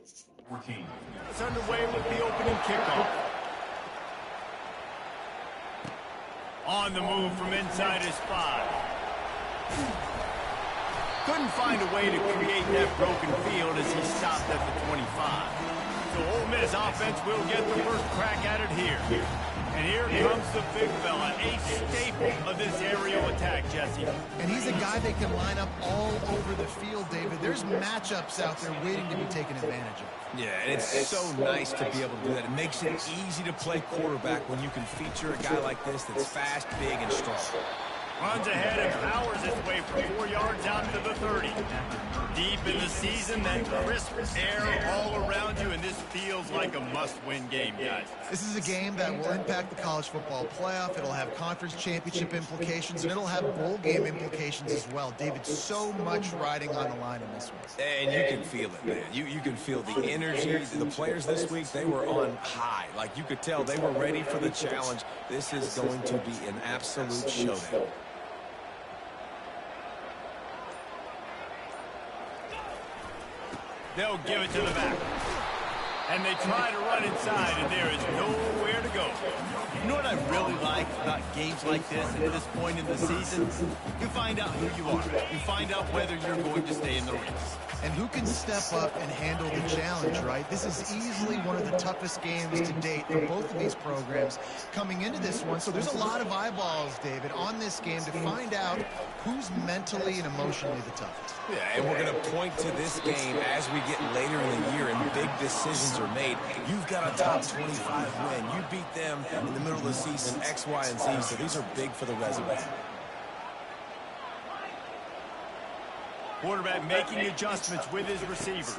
It's underway with the opening kickoff. On the move from inside his 5. Couldn't find a way to create that broken field as he stopped at the 25. So Ole Miss offense will get the first crack at it here. And here comes the big fella, a staple of this aerial attack, Jesse. And he's a guy that can line up all over the field, David. There's matchups out there waiting to be taken advantage of. Yeah, and it's so nice to be able to do that. It makes it easy to play quarterback when you can feature a guy like this that's fast, big, and strong. Runs ahead and powers his way for 4 yards out to the 30. Deep in the season, that crisp air all around you, and this feels like a must-win game, guys. This is a game that will impact the college football playoff. It'll have conference championship implications, and it'll have bowl game implications as well. David, so much riding on the line in this one. And you can feel it, man. You can feel the energy. The players this week, they were on high. Like, you could tell they were ready for the challenge. This is going to be an absolute showdown. They'll give it to the back. And they try to run inside, and there is nowhere to go. You know what I really like about games like this at this point in the season? You find out who you are. You find out whether you're going to stay in the race. And who can step up and handle the challenge, right? This is easily one of the toughest games to date for both of these programs coming into this one. So there's a lot of eyeballs, David, on this game to find out who's mentally and emotionally the toughest. Yeah, and we're going to point to this game as we get later in the year and big decisions are made. You've got a top 25 win. You beat them in the middle of the season, X, Y, and Z, so these are big for the resume. Quarterback making adjustments with his receivers.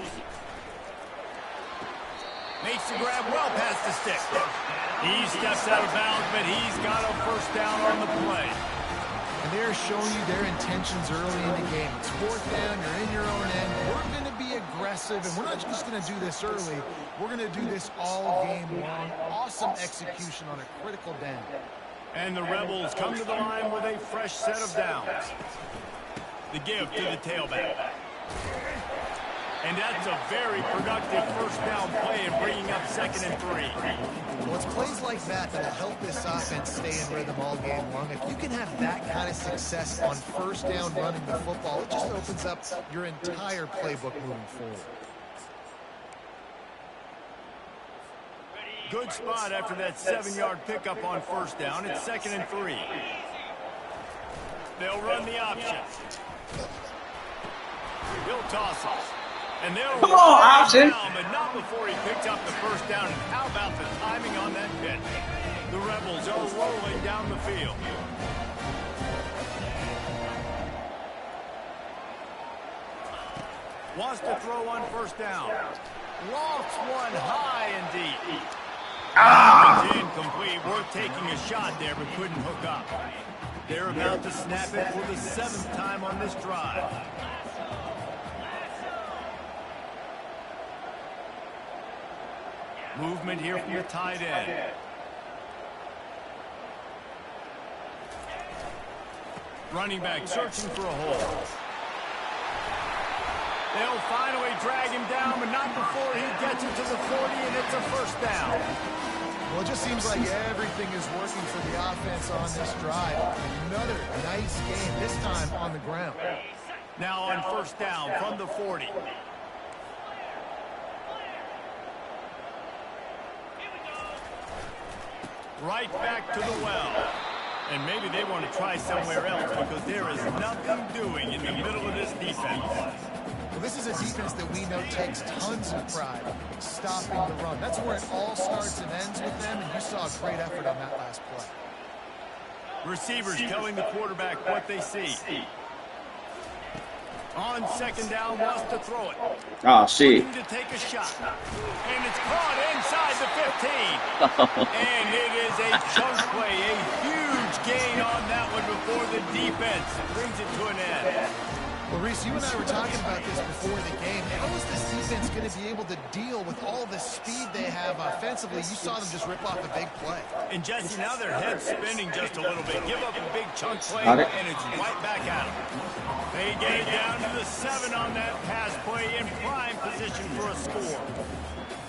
Makes the grab well past the stick. He steps out of bounds, but he's got a first down on the play. And they're showing you their intentions early in the game. It's 4th down, you're in your own end. We're going to be aggressive, and we're not just going to do this early. We're going to do this all game long. Awesome execution on a critical down. And the Rebels come to the line with a fresh set of downs. The give to the tailback. And that's a very productive first down play in bringing up 2nd and 3. Well, it's plays like that that'll help this offense stay in rhythm all game long. If you can have that kind of success on first down running the football, it just opens up your entire playbook moving forward. Good spot after that 7-yard pickup on first down. It's 2nd and 3. They'll run the option. He'll toss it. And they'll come on, option. Down, but not before he picks up the first down. And how about the timing on that pitch? The Rebels are rolling down the field. Wants to throw on first down. Lofts one high and deep. It's incomplete. Worth taking a shot there, but couldn't hook up. They're about to snap it for the 7th time on this drive. Movement here from the tight end. Running back searching for a hole. They'll finally drag him down, but not before he gets it to the 40, and it's a first down. Well, it just seems like everything is working for the offense on this drive. Another nice game, this time on the ground. Now on first down from the 40. Right back to the well. And maybe they want to try somewhere else because there is nothing doing in the middle of this defense. Well, this is a defense that we know takes tons of pride stopping the run. That's where it all starts and ends with them, and you saw a great effort on that last play. Receivers telling the quarterback what they see. On 2nd down, wants to throw it. Oh, shit. To take a shot. And it's caught inside the 15. And it is a chunk play, a huge gain on that one before the defense brings it to an end. Well, Reese, you and I were talking about this before the game. How is this defense going to be able to deal with all the speed they have offensively? You saw them just rip off a big play. And Jesse, now their head's spinning just a little bit. Give up a big chunk play, Got it. and it's right back at them. They get it down to the 7 on that pass play in prime position for a score.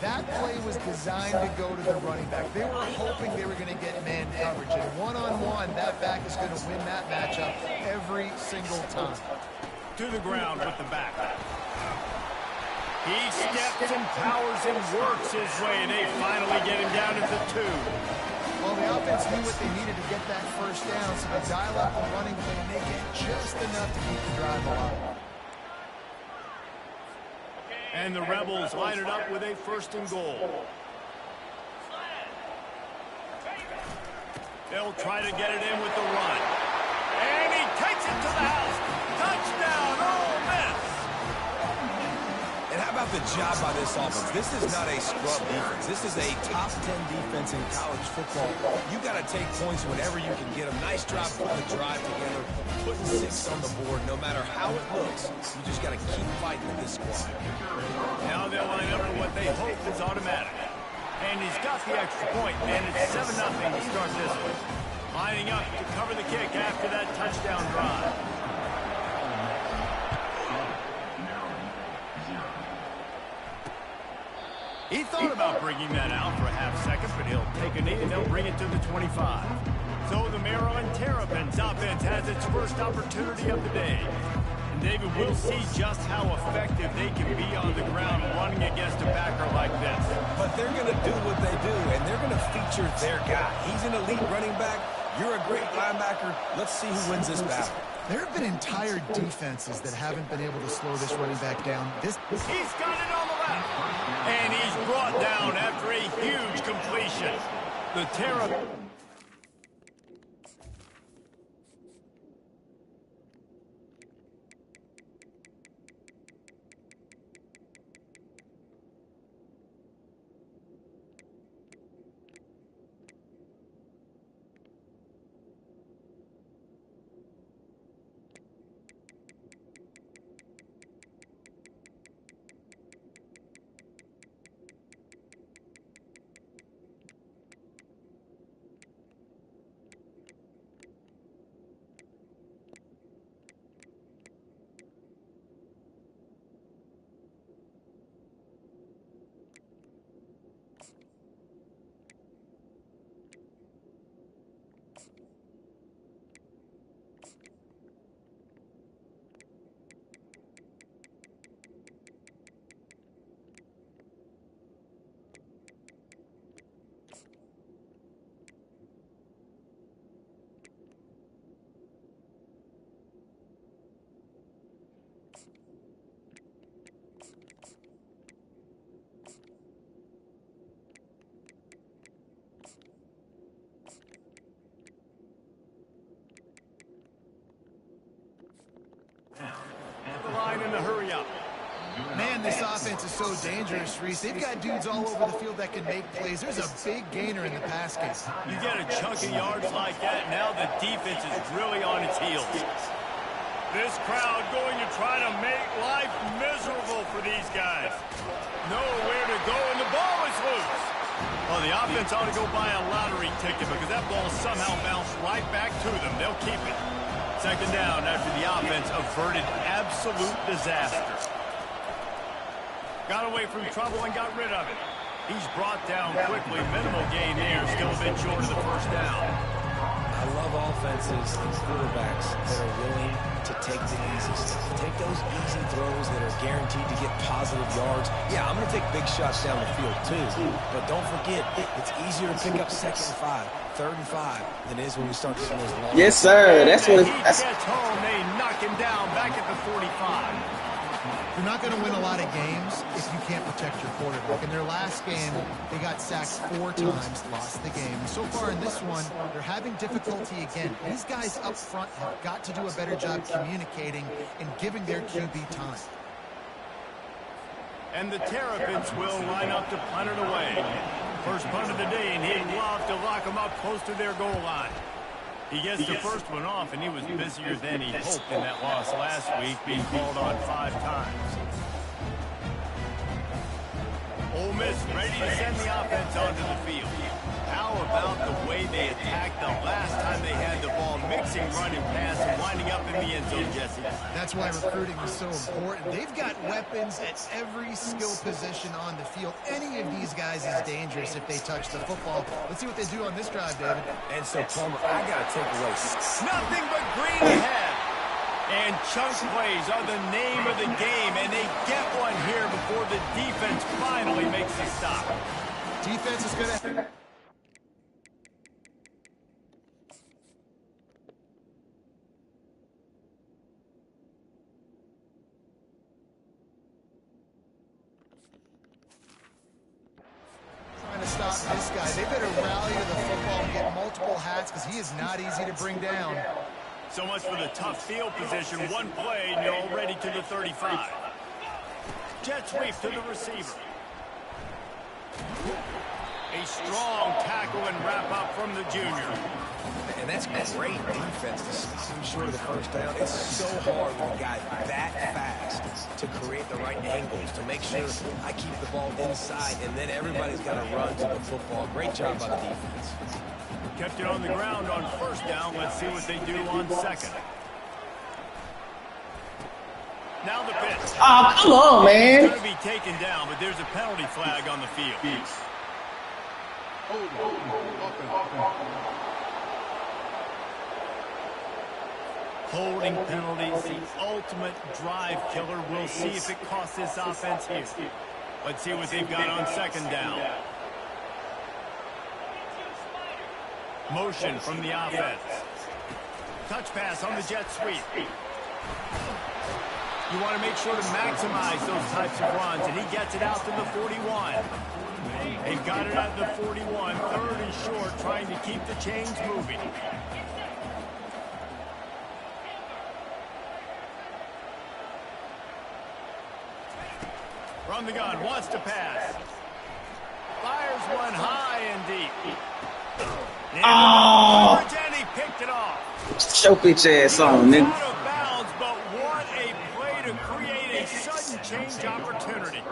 That play was designed to go to the running back. They were hoping they were going to get man coverage. And one-on-one, that back is going to win that matchup every single time. To the ground with the back. He steps and powers and works his way, and they finally get him down at the 2. Well, the offense knew what they needed to get that first down, so they dial up the running play, and they get just enough to keep the drive alive. And the Rebels line it up with a 1st and goal. They'll try to get it in with the run. And he takes it to the house. Touchdown, Ole Miss. And how about the job by this offense? This is not a scrub defense. This is a top 10 defense in college football. You got to take points whenever you can get them. Nice job putting the drive together, putting 6 on the board. No matter how it looks, you just got to keep fighting with this squad. Now they'll line up for what they hope is automatic. And he's got the extra point, and it's 7-0 to start this one. Lining up to cover the kick after that touchdown drive. He thought about bringing that out for a half second, but he'll take a knee and they'll bring it to the 25. So the Maryland Terrapins offense has its first opportunity of the day. And David, we'll see just how effective they can be on the ground running against a backer like this. But they're going to do what they do, and they're going to feature their guy. He's an elite running back. You're a great linebacker. Let's see who wins this battle. There have been entire defenses that haven't been able to slow this running back down. He's got it on the left. And he's brought down after a huge completion. The Terrapins. The line in the hurry up. Man, this offense is so dangerous, Reese. They've got dudes all over the field that can make plays. There's a big gainer in the pass game. You get a chunk of yards like that, now the defense is really on its heels. This crowd going to try to make life miserable for these guys. Nowhere to go, and the ball is loose. Well, the offense ought to go buy a lottery ticket because that ball somehow bounced right back to them. They'll keep it. 2nd down after the offense averted absolute disaster. Got away from trouble and got rid of it. He's brought down quickly. Minimal gain there. Still a bit short of the 1st down. I love offenses and quarterbacks that are willing to take the easy stuff. Take those easy throws that are guaranteed to get positive yards. Yeah, I'm going to take big shots down the field too. But don't forget, it's easier to pick up 2nd and 5, 3rd and 5 than it is when we start to see those long. Yes, sir. That's what. He gets home. They knock him down back at the 45. You're not going to win a lot of games if you can't protect your quarterback. In their last game, they got sacked 4 times, lost the game. So far in this one, they're having difficulty again. These guys up front have got to do a better job communicating and giving their QB time. And the Terrapins will line up to punt it away. First punt of the day, and he'd love to lock them up close to their goal line. He gets the first one off, and he was busier than he hoped in that loss last week, being called on 5 times. Ole Miss ready to send the offense onto the field. How about the way they attacked the last time they had the ball, mixing running pass and winding up in the end zone, Jesse? That's why recruiting is so important. They've got weapons at every skill position on the field. Any of these guys is dangerous if they touch the football. Let's see what they do on this drive, David. And so, Palmer, I got to take away. Nothing but green ahead. And chunk plays are the name of the game, and they get one here before the defense finally makes a stop. Defense is going to... trying to stop this guy. They better rally to the football and get multiple hats because he is not easy to bring down. So much for the tough field position. One play, and you're already to the 35. Jet sweep to the receiver. A strong tackle and wrap up from the junior. And that's great defense to stop him short of the first down. It's so hard with a guy that fast to create the right angles, to make sure I keep the ball inside, and then everybody's got to run to the football. Great job by the defense. Kept it on the ground on first down. Let's see what they do on second. Now the pitch. Oh, come on, man. It's going to be taken down, but there's a penalty flag on the field. Holding penalties, the ultimate drive killer. We'll see if it costs this offense here. Let's see what they've got on second down. Motion from the offense. Touch pass on the jet sweep. You want to make sure to maximize those types of runs, and he gets it out to the 41. They've got it at the 41, third and short, trying to keep the chains moving. From the gun, wants to pass. Fires one high and deep. Oh! And he picked it off. Show bitch ass on, nigga. Out of bounds, but what a play to create a sudden change opportunity.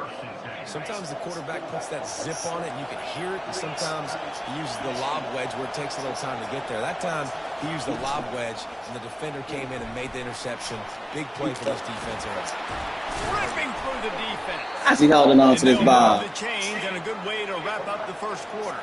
Sometimes the quarterback puts that zip on it, and you can hear it, and sometimes he uses the lob wedge where it takes a little time to get there. That time, he used the lob wedge, and the defender came in and made the interception. Big play for this defense. Ripping through the defense. How's he holding on to this ball? The change and a good way to wrap up the first quarter.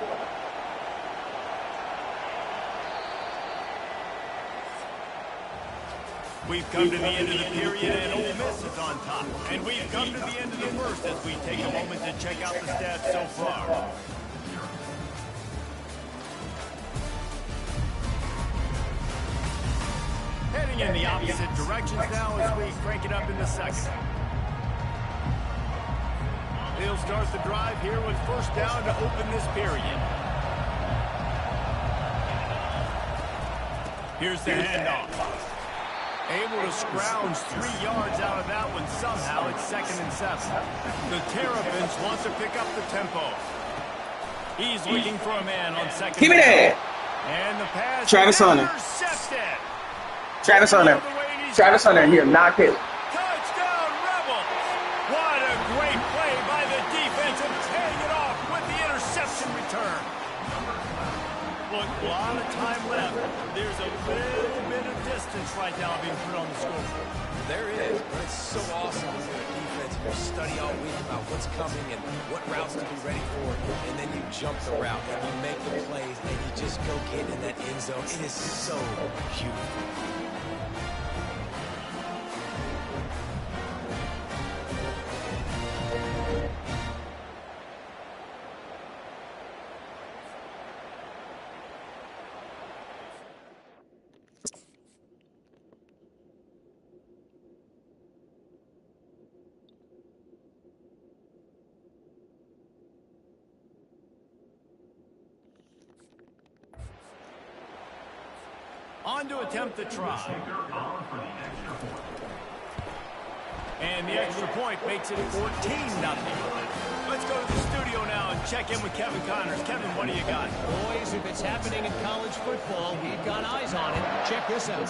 We've come to the end of the period, and Ole Miss is on top. And we've come to the end of the first as we take a moment to check out the stats so far. Heading in the opposite directions now as we crank it up in the second. They'll start the drive here with first down to open this period. Here's the handoff. Able to scrounge 3 yards out of that one somehow. It's 2nd and 7. The Terrapins want to pick up the tempo. He's looking for a man on second. Give me that. And the pass Travis Hunter. Intercepted. Travis Hunter. Travis Hunter here. Knock it. Touchdown, Rebels. What a great play by the defense and paying it off with the interception return. Look, a lot of time left. There's a little bit of distance right now being put on the scoreboard. There is, but it's so awesome when you're a defense and you study all week about what's coming and what routes to be ready for, and then you jump the route and you make the plays and you just go get in that end zone. It is so beautiful. On to attempt the try. And the extra point makes it 14-0. Let's go to the studio now and check in with Kevin Connors. Kevin, what do you got? Boys, if it's happening in college football, we've got eyes on it. Check this out.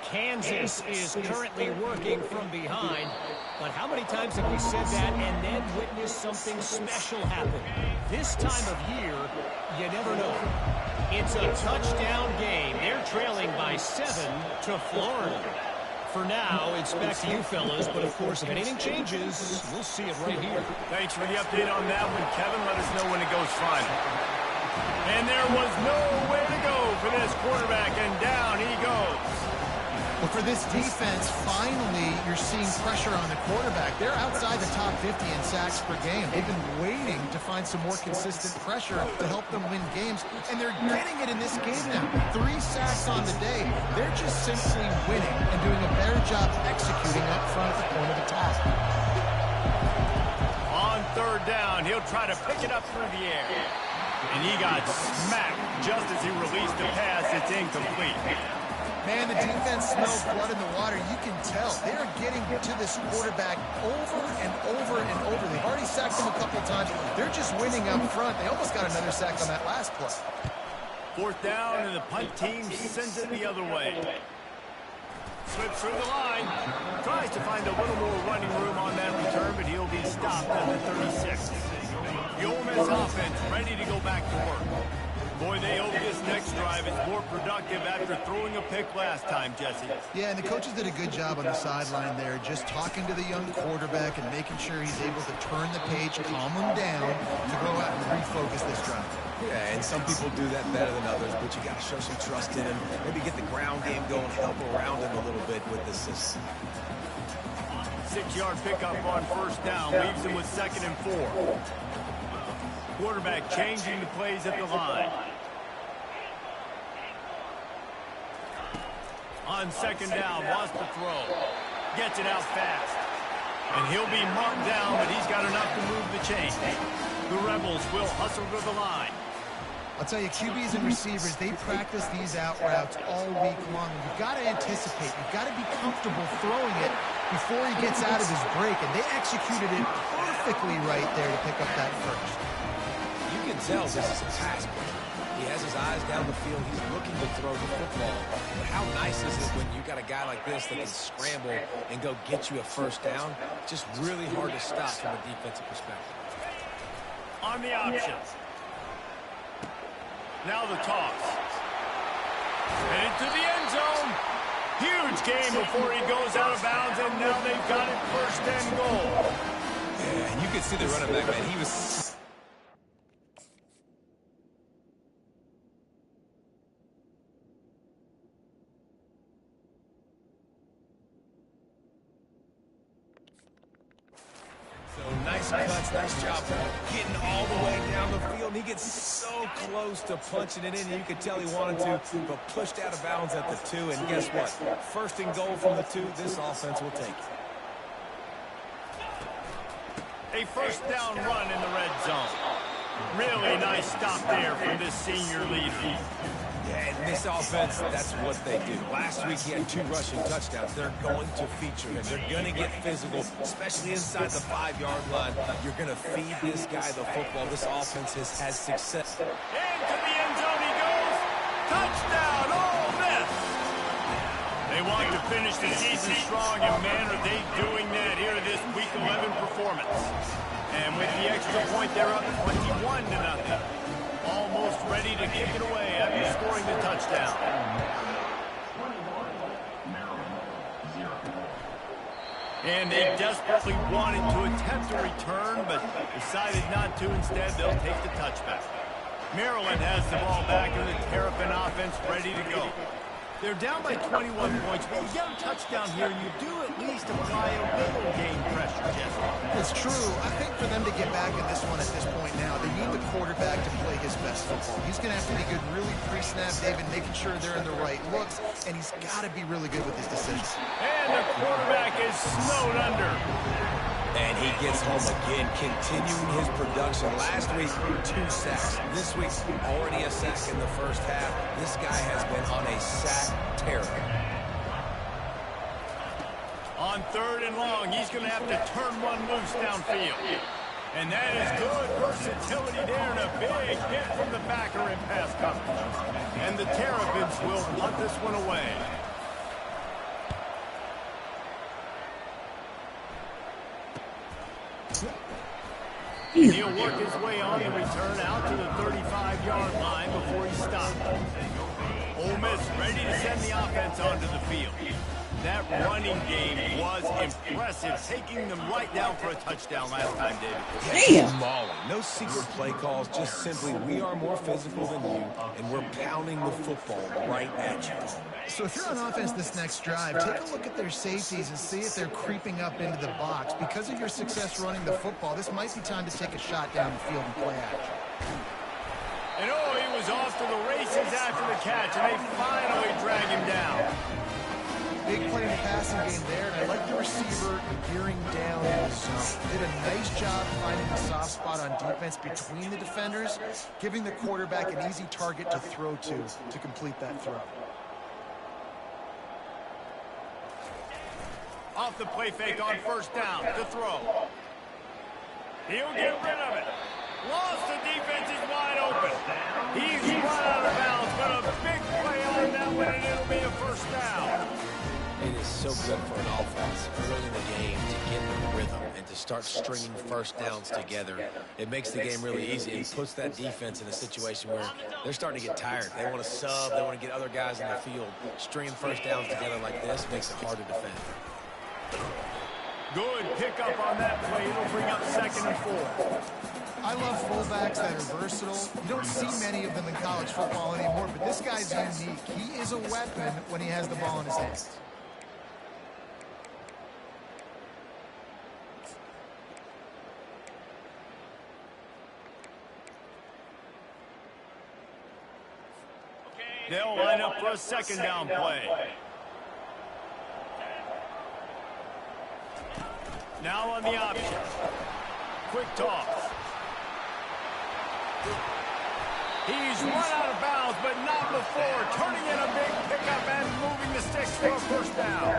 Kansas is currently working from behind. But how many times have we said that and then witnessed something special happen? This time of year, you never know. It's a touchdown game. They're trailing by 7 to Florida. For now, it's back to you fellas, but of course, if anything changes, we'll see it right here. Thanks for the update on that one, Kevin. Let us know when it goes final. And there was nowhere to go for this quarterback, and down he goes. Well, for this defense, finally, you're seeing pressure on the quarterback. They're outside the top 50 in sacks per game. They've been waiting to find some more consistent pressure to help them win games, and they're getting it in this game now. 3 sacks on the day. They're just simply winning and doing a better job executing up front at the point of attack. On third down, he'll try to pick it up through the air. And he got smacked just as he released the pass. It's incomplete. Man, the defense smells blood in the water. You can tell. They are getting to this quarterback over and over and over. They've already sacked him a couple times. They're just winning up front. They almost got another sack on that last play. Fourth down, and the punt team sends it the other way. Slips through the line. Tries to find a little more running room on that return, but he'll be stopped at the 36. The Ole Miss offense ready to go back to work. Boy, they hope this next drive is more productive after throwing a pick last time, Jesse. Yeah, and the coaches did a good job on the sideline there, just talking to the young quarterback and making sure he's able to turn the page, calm him down, to go out and refocus this drive. Yeah, and some people do that better than others, but you got to show some trust in him. Maybe get the ground game going, help around him a little bit with the system. 6-yard pickup on first down, leaves him with 2nd and 4. Quarterback changing the plays at the line. On 2nd down, wants to throw. Gets it out fast. And he'll be marked down, but he's got enough to move the chain. The Rebels will hustle to the line. I'll tell you, QBs and receivers, they practice these out routes all week long. You've got to anticipate. You've got to be comfortable throwing it before he gets out of his break. And they executed it perfectly right there to pick up that first. You can tell this is a pass play. He has his eyes down the field. He's looking to throw the football. But how nice is it when you got a guy like this that can scramble and go get you a first down? Just really hard to stop from a defensive perspective. On the options. Now the toss. And into the end zone. Huge game before he goes out of bounds, and now they've got it 1st and goal. Yeah, and you can see the running back, man. He was... Nice cuts, nice job getting all the way down the field. He gets so close to punching it in. You could tell he wanted to, but pushed out of bounds at the 2. And guess what? 1st and goal from the 2. This offense will take it. A 1st down run in the red zone. Really nice stop there from this senior leader. Yeah, and this offense, that's what they do. Last week he had 2 rushing touchdowns. They're going to feature him. They're going to get physical, especially inside the 5-yard line. You're going to feed this guy the football. This offense has success. Into the end zone he goes. Touchdown, Ole Miss. They want to finish the season strong, and man, are they doing that here in this Week 11 performance. And with the extra point, they're up 21-0. Almost ready to kick it away after scoring the touchdown. And they desperately wanted to attempt a return, but decided not to. Instead, they'll take the touchback. Maryland has the ball back, and the Terrapin offense ready to go. They're down by 21 points, but you get a touchdown here, you do at least apply a little game pressure, Jesse. It's true. I think for them to get back in this one at this point now, they need the quarterback to play his best football. He's going to have to be good really pre-snap, David, making sure they're in the right looks, and he's got to be really good with his decisions. And the quarterback is snowed under. And he gets home again, continuing his production. Last week, 2 sacks. This week, already a sack in the first half. This guy has been on a sack tear. On 3rd and long, he's going to have to turn one loose downfield. And that is good versatility there, and a big hit from the backer in pass coverage. And the Terrapins will punt this one away. And he'll work his way on the return out to the 35-yard line before he stopped. Ole Miss ready to send the offense onto the field. That running game was impressive, taking them right down for a touchdown last time, David. Damn. Mauling. No secret play calls, just simply we are more physical than you, and we're pounding the football right at you. So if you're on offense this next drive, take a look at their safeties and see if they're creeping up into the box. Because of your success running the football, this might be time to take a shot down the field and play action. And oh, he was off to the races after the catch, and they finally drag him down. Big play in the passing game there, and I like the receiver gearing down in the zone. Did a nice job finding the soft spot on defense between the defenders, giving the quarterback an easy target to throw to complete that throw. Off the play fake on first down to throw. He'll get rid of it. Lost, the defense is wide open. He's run out of bounds, but a big play on that one, and it'll be a first down. It is so good for an offense early in the game to get in the rhythm and to start stringing first downs together. It makes the game really easy. It puts that defense in a situation where they're starting to get tired. They want to sub. They want to get other guys in the field. Stringing first downs together like this makes it hard to defend. Good pickup on that play. It'll bring up 2nd and 4. I love fullbacks that are versatile. You don't see many of them in college football anymore, but this guy's unique. He is a weapon when he has the ball in his hands. They'll line up for a 2nd down play. Now on the option. Quick toss. He's run out of bounds, but not before. Turning in a big pickup and moving the sticks for a first down.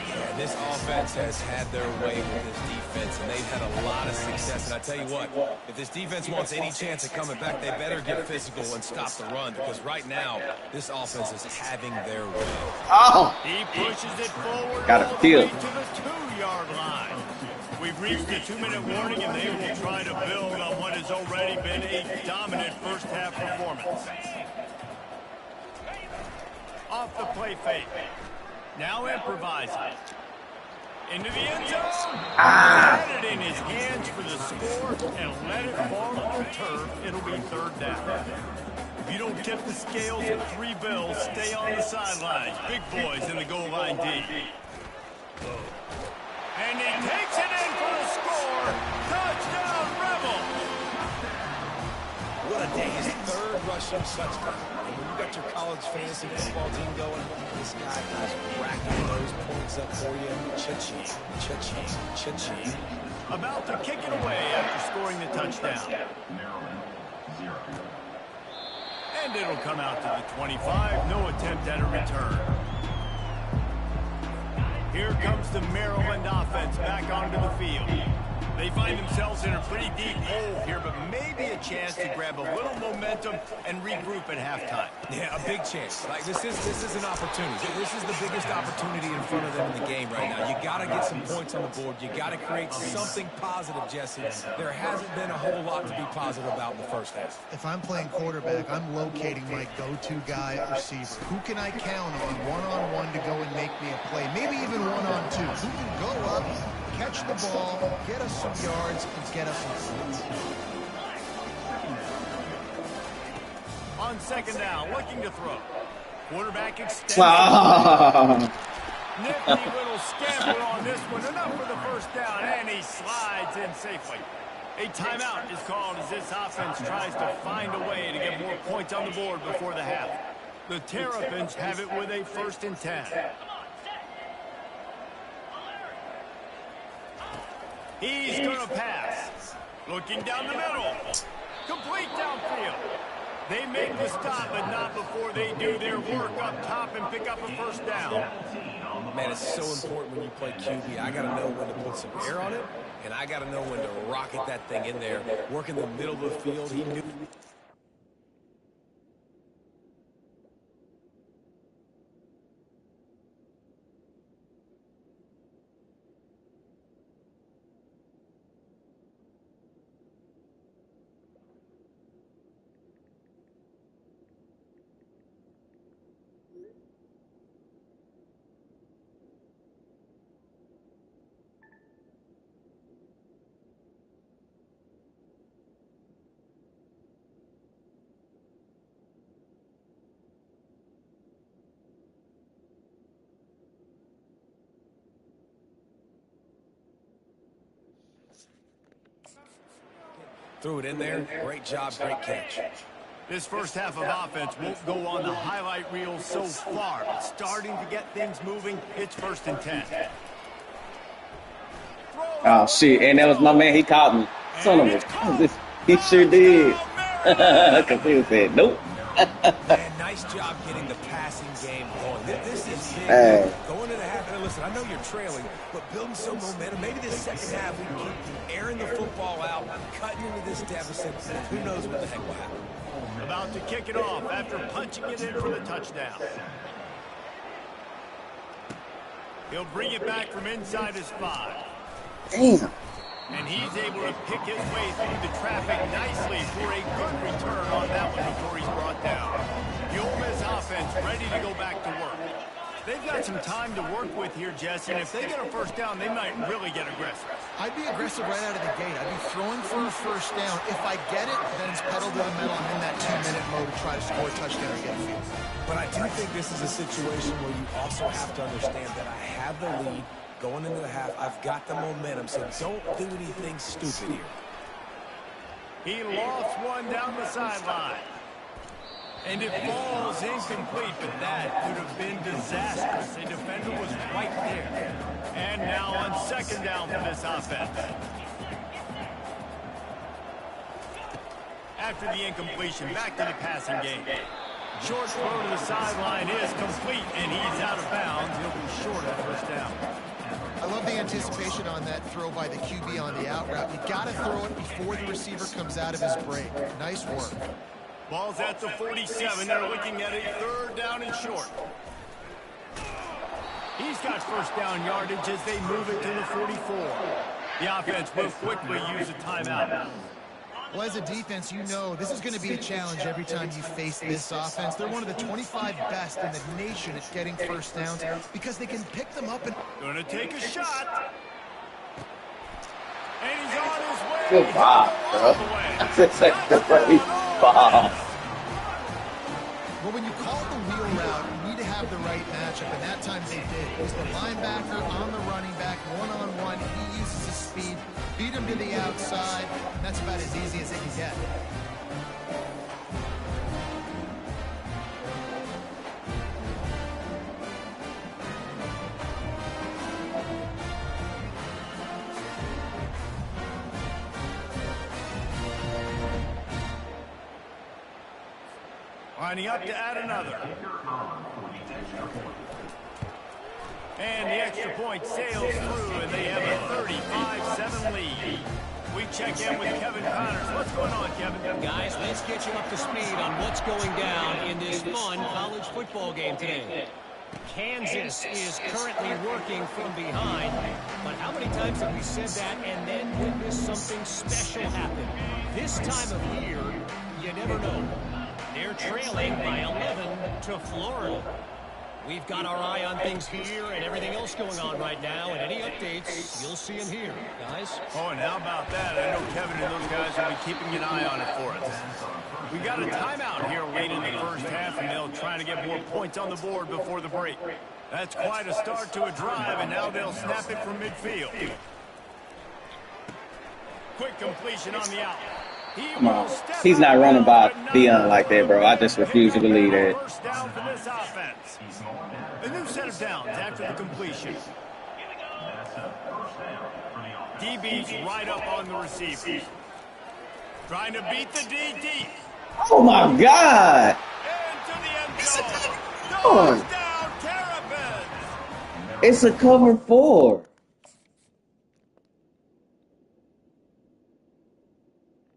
Yeah, this offense has had their way with this defense, and they've had a lot of success. And I tell you what, if this defense wants any chance of coming back, they better get physical and stop the run, because right now, this offense is having their way. Oh! He pushes it forward Got a all the feel. way to the 2-yard line. We've reached the 2-minute warning, and they will try to build on what has already been a dominant first-half performance. Off the play fake. Now improvising. Into the end zone. Had it in his hands for the score and let it fall on the turf. It'll be 3rd down. If you don't tip the scales at 3 bills, stay on the sidelines. Big boys in the goal line D. And he takes it in for the score. Touchdown, Rebels. What a day. His 3rd rushing touchdown. And when you got your college fantasy football team going, this guy is racking those points up for you. Cha-ching, cha-ching, cha-ching. About to kick it away after scoring the touchdown. And it'll come out to the 25. No attempt at a return. Here comes the Maryland offense back onto the field. They find themselves in a pretty deep hole here, but maybe a chance to grab a little momentum and regroup at halftime. Yeah, a big chance. Like this is an opportunity. This is the biggest opportunity in front of them in the game right now. You got to get some points on the board. You got to create something positive, Jesse. There hasn't been a whole lot to be positive about in the first half. If I'm playing quarterback, I'm locating my go-to guy at receiver. Who can I count on one-on-one to go and make me a play? Maybe even one-on-two. Who can go up, catch the ball, get us some yards, and get us some points. On 2nd down, looking to throw. Quarterback extends. Nifty little scamper on this one. Enough for the first down, and he slides in safely. A timeout is called as this offense tries to find a way to get more points on the board before the half. The Terrapins have it with a 1st and 10. He's going to pass. Looking down the middle. Complete downfield. They make the stop, but not before they do their work up top and pick up a first down. Man, it's so important when you play QB. I got to know when to put some air on it And I got to know when to rocket that thing in there. Work in the middle of the field. He knew. Threw it in there. Great job, great catch. This first half of offense won't go on the highlight reel so far, but starting to get things moving. It's 1st and 10. Oh, shit. And that was my man. He caught me. Son of a bitch. He sure did. Because he said, nope. Man, nice job getting the passing game going. This is big. Going into the half, and listen, I know you're trailing, but building some momentum. Maybe this second half we can keep airing the football out, cutting into this deficit. Who knows what the heck will happen. About to kick it off after punching it in for the touchdown. He'll bring it back from inside his 5. Damn. And he's able to pick his way through the traffic nicely for a good return on that one before he's brought down. The Ole Miss offense ready to go back to work. They've got some time to work with here, Jesse, and if they get a first down, they might really get aggressive. I'd be aggressive right out of the gate. I'd be throwing for a first down. If I get it, then it's pedal to the metal. I'm in that 2-minute mode to try to score a touchdown or get a field. But I do think this is a situation where you also have to understand that I have the lead going into the half. I've got the momentum, so don't do anything stupid here. He lost one down the sideline. And it falls incomplete, but that could have been disastrous. The defender was right there. And now on 2nd down for this offense. After the incompletion, back to the passing game. Short throw to the sideline is complete, and he's out of bounds. He'll be short of first down. I love the anticipation on that throw by the QB on the out route. You got to throw it before the receiver comes out of his break. Nice work. Ball's at the 47. They're looking at a 3rd down and short. He's got first down yardage as they move it to the 44. The offense will quickly use a timeout. Well, as a defense, you know this is going to be a challenge every time you face this offense. They're one of the 25 best in the nation at getting first downs because they can pick them up and... Going to take a shot. And he's on his way. Good Bob, bro. That's a great Bob. Well, when you call the wheel route, you need to have the right matchup, and that time they did. It was the linebacker on the running back, one-on-one. He uses his speed, beat him to the outside, and that's about as easy as it can get. Lining up to add another. And the extra point sails through, and they have a 35-7 lead. We check in with Kevin Connors. What's going on, Kevin? Guys, let's get you up to speed on what's going down in this fun college football game today. Kansas is currently working from behind, but how many times have we said that and then witnessed something special happen? This time of year, you never know. They're trailing by 11 to Florida. We've got our eye on things here and everything else going on right now, and any updates, you'll see them here, guys. Oh, and how about that? I know Kevin and those guys will be keeping an eye on it for us. We got a timeout here late in the first half, and they'll try to get more points on the board before the break. That's quite a start to a drive, and now they'll snap it from midfield. Quick completion on the out. Come on. He's not running by Dion like that, bro. I just refuse to believe that. First down for this offense. A new set of downs after the completion. DB's right up on the receivers. Trying to beat the DD. Oh, my God. Into the end zone. Oh. Down Terrapins. It's a cover 4.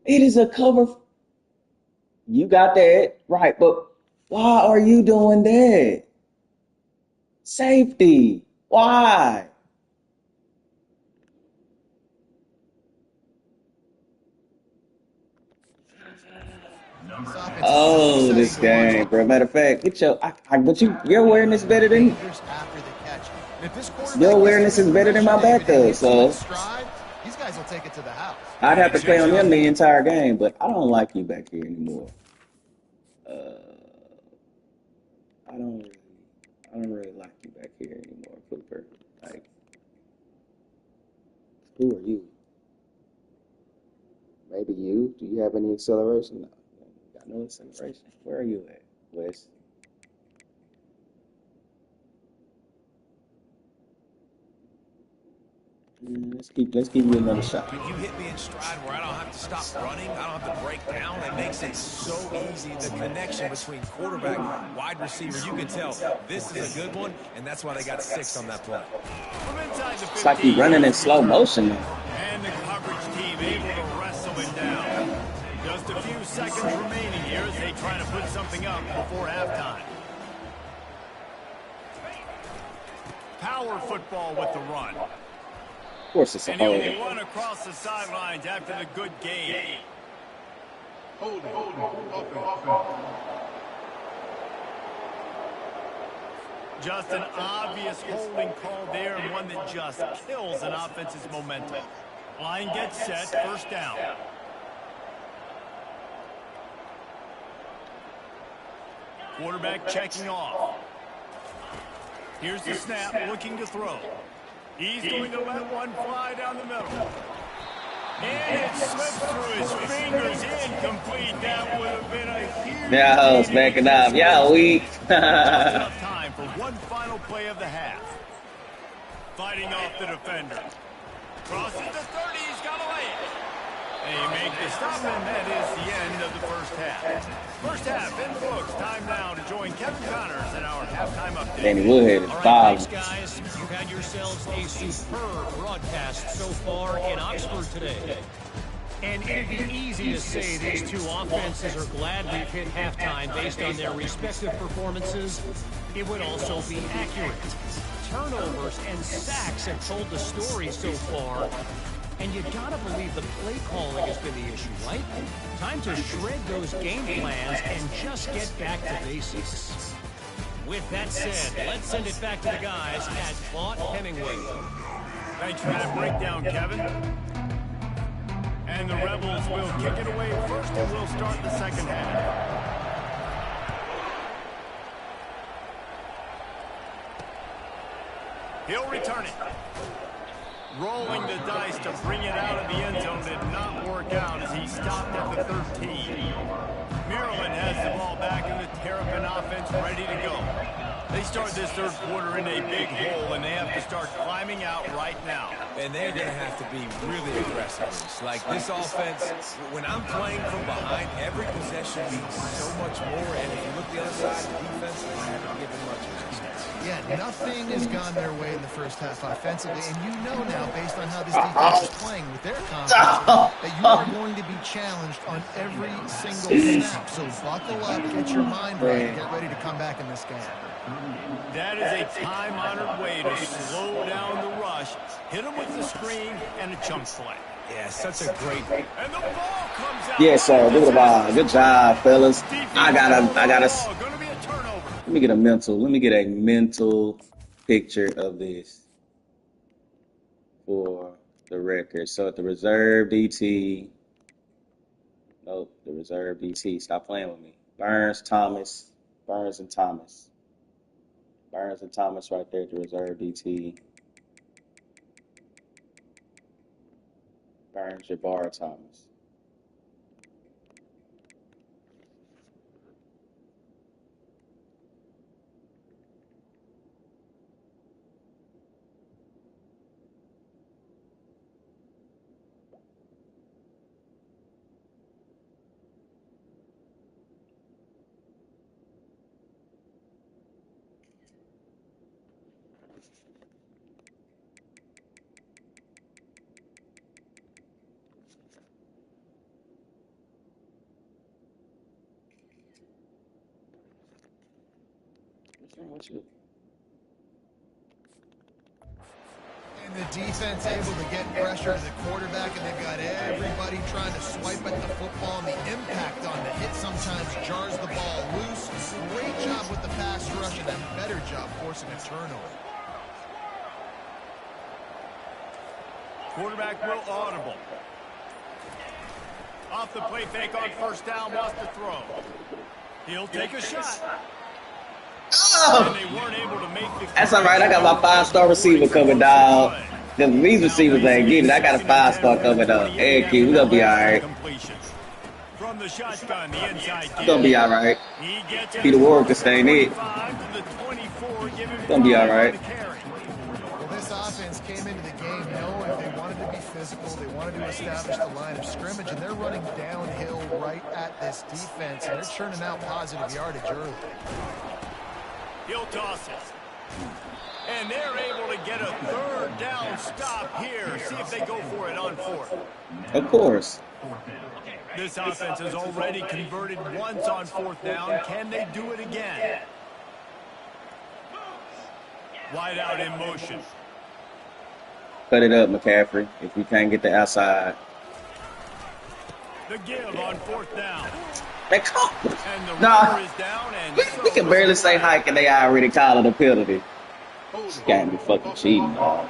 It is a cover. You got that right, but why are you doing that? Safety. Why? This offense is so Oh, exciting this to watch. game, bro. Matter of fact, get your. But your awareness better than Fingers after the catch. And if this your quarterback gets awareness through is his better than progression, my David, and backup. hits him in So stride, these guys will take it to the house. I'd have to play on them Exactly. the entire game, but I don't like you back here anymore. Uh, I don't really, I don't really like you back here anymore, Cooper. Like, who are you? Maybe you? Do you have any acceleration? No, you got no acceleration. Where are you at, Wes? Let's give you another shot. When you hit me in stride where I don't have to stop running, I don't have to break down, it makes it so easy. The connection between quarterback, wide receiver, you can tell this is a good one, and that's why they got 6 on that play. From inside the It's like 15, you running in here's the slow return. motion now. And the coverage team able to wrestle it down. Just a few seconds remaining here as they try to put something up before halftime. Power football with the run. Of course, it's a And he'll hold. run across the sidelines after the good game. Just an obvious holding call there, and one that just kills an offense's momentum. Line gets set, first down. Quarterback checking off. Here's the snap, looking to throw. He's going to let one fly down the middle. And it slips through his fingers, incomplete. That would have been a huge Yeah, I was gain if he backing just up. Yeah, missed it. weak. Just enough time for one final play of the half. Fighting off the defender. Crosses the 30, he's got to lay it. They make the stop, and that is the end of the first half. First half in the books. Time now to join Kevin Connors in our halftime update. Danny Woodhead is All right, balling. thanks, guys. You've had yourselves a superb broadcast so far in Oxford today. And it'd be easy to say these two offenses are glad we've hit halftime based on their respective performances. It would also be accurate. Turnovers and sacks have told the story so far. And you gotta believe the play calling has been the issue, right? Time to shred those game plans and just get back to basics. With that said, let's send it back to the guys at Vaught Hemingway. Thanks for that breakdown, Kevin. And the Rebels will kick it away first, and we'll start the second half. He'll return it. Rolling the dice to bring it out of the end zone did not work out as he stopped at the 13. Maryland has the ball back in the Terrapin offense ready to go. They start this third quarter in a big hole, and they have to start climbing out right now. And they're going to have to be really aggressive. Like this offense, when I'm playing from behind, every possession means so much more. And if you look the other side, the defense, they haven't given much resistance. Yeah, nothing has gone their way in the first half offensively, and you know now, based on how this defense is playing with their confidence, that you are going to be challenged on every single snap. So buckle up, get your mind right, and get ready to come back in this game. That is a time-honored way to slow down the rush, hit him with the screen, and a chunk play. Yeah, such a great. And the ball comes out. Yes, sir. Look at the ball. Good job, fellas. I gotta. Going to be a turnover. Let me get a mental picture of this for the record. So at the reserve DT, nope, the reserve DT. Stop playing with me. Burns and Thomas right there at the reserve DT. Burns, Jabbar, Thomas. What's wrong with you? And the defense able to get pressure to the quarterback, and they've got everybody trying to swipe at the football, and the impact on the hit sometimes jars the ball loose. Great job with the pass rush, and a better job forcing a turnover. Quarterback will audible. Off the play fake on first down, wants to throw. He'll take a shot. Oh! And they weren't able to make the That's all right. I got my 5-star receiver coming, dog. These receivers ain't getting it. I got a 5-star coming up. Hey, kid, we gonna be all right. From the shotgun, the inside We gonna be all right. Peter Ward can stay in it. Gonna be all right. Well, this offense came into the game knowing they wanted to be physical. They wanted to establish the line of scrimmage, and they're running downhill right at this defense, and they're churning out positive yardage early. He'll toss it. And they're able to get a third down stop here. See if they go for it on fourth. Of course. This offense has already converted once on fourth down. Can they do it again? Wide out in motion. Cut it up, McCaffrey, if we can't get the outside. The give on fourth down. They call. And the Nah. runner is down, and We can barely say hike, and they already call it a penalty. This game be fucking cheating, dog.